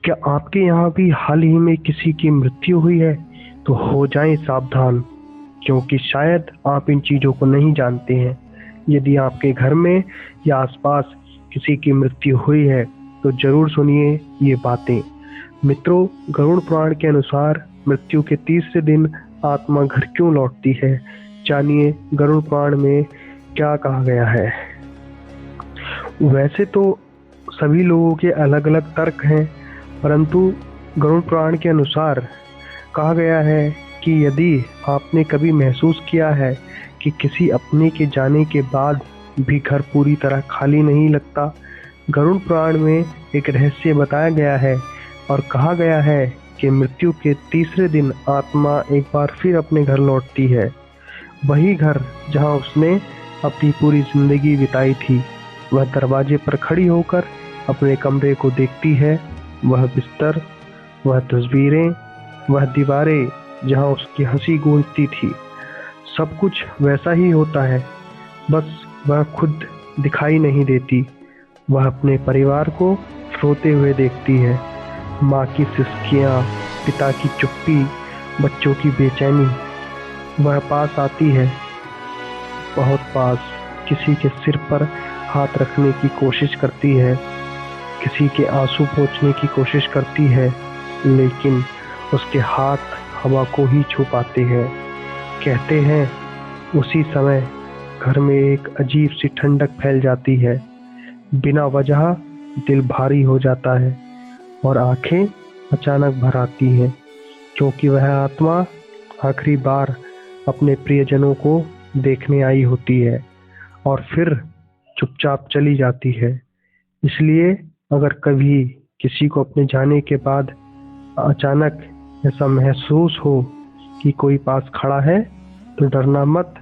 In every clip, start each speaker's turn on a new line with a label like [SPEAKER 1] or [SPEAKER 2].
[SPEAKER 1] क्या आपके यहाँ भी हाल ही में किसी की मृत्यु हुई है? तो हो जाएं सावधान, क्योंकि शायद आप इन चीज़ों को नहीं जानते हैं। यदि आपके घर में या आसपास किसी की मृत्यु हुई है तो जरूर सुनिए ये बातें। मित्रों, गरुड़ पुराण के अनुसार मृत्यु के तीसरे दिन आत्मा घर क्यों लौटती है? जानिए गरुड़ पुराण में क्या कहा गया है। वैसे तो सभी लोगों के अलग अलग तर्क हैं, परंतु गरुड़ पुराण के अनुसार कहा गया है कि यदि आपने कभी महसूस किया है कि किसी अपने के जाने के बाद भी घर पूरी तरह खाली नहीं लगता, गरुड़ पुराण में एक रहस्य बताया गया है और कहा गया है कि मृत्यु के तीसरे दिन आत्मा एक बार फिर अपने घर लौटती है। वही घर जहां उसने अपनी पूरी जिंदगी बिताई थी। वह दरवाजे पर खड़ी होकर अपने कमरे को देखती है। वह बिस्तर, वह तस्वीरें, वह दीवारें जहां उसकी हंसी गूंजती थी, सब कुछ वैसा ही होता है, बस वह खुद दिखाई नहीं देती। वह अपने परिवार को रोते हुए देखती है। माँ की सिसकियाँ, पिता की चुप्पी, बच्चों की बेचैनी। वह पास आती है, बहुत पास, किसी के सिर पर हाथ रखने की कोशिश करती है, किसी के आंसू पोंछने की कोशिश करती है, लेकिन उसके हाथ हवा को ही छू पाते हैं। कहते हैं उसी समय घर में एक अजीब सी ठंडक फैल जाती है। बिना वजह दिल भारी हो जाता है और आंखें अचानक भर आती हैं, क्योंकि वह आत्मा आखिरी बार अपने प्रियजनों को देखने आई होती है और फिर चुपचाप चली जाती है। इसलिए अगर कभी किसी को अपने जाने के बाद अचानक ऐसा महसूस हो कि कोई पास खड़ा है, तो डरना मत।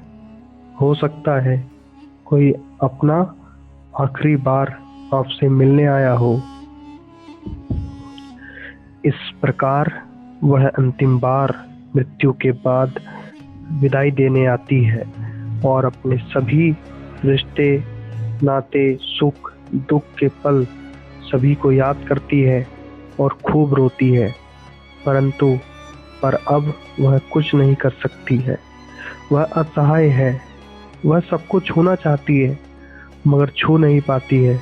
[SPEAKER 1] हो सकता है कोई अपना आखिरी बार आपसे मिलने आया हो। इस प्रकार वह अंतिम बार मृत्यु के बाद विदाई देने आती है और अपने सभी रिश्ते, नाते, सुख दुख के पल सभी को याद करती है और खूब रोती है, परंतु अब वह कुछ नहीं कर सकती है। वह असहाय है। वह सबको छूना चाहती है मगर छू नहीं पाती है।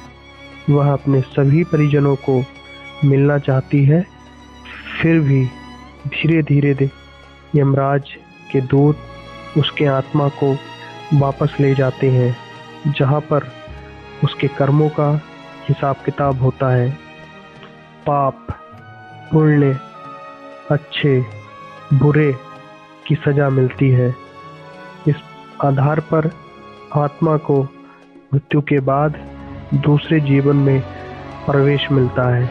[SPEAKER 1] वह अपने सभी परिजनों को मिलना चाहती है, फिर भी धीरे धीरे यमराज के दूत उसके आत्मा को वापस ले जाते हैं, जहाँ पर उसके कर्मों का हिसाब किताब होता है। पाप, पुण्य, अच्छे बुरे की सजा मिलती है। इस आधार पर आत्मा को मृत्यु के बाद दूसरे जीवन में प्रवेश मिलता है।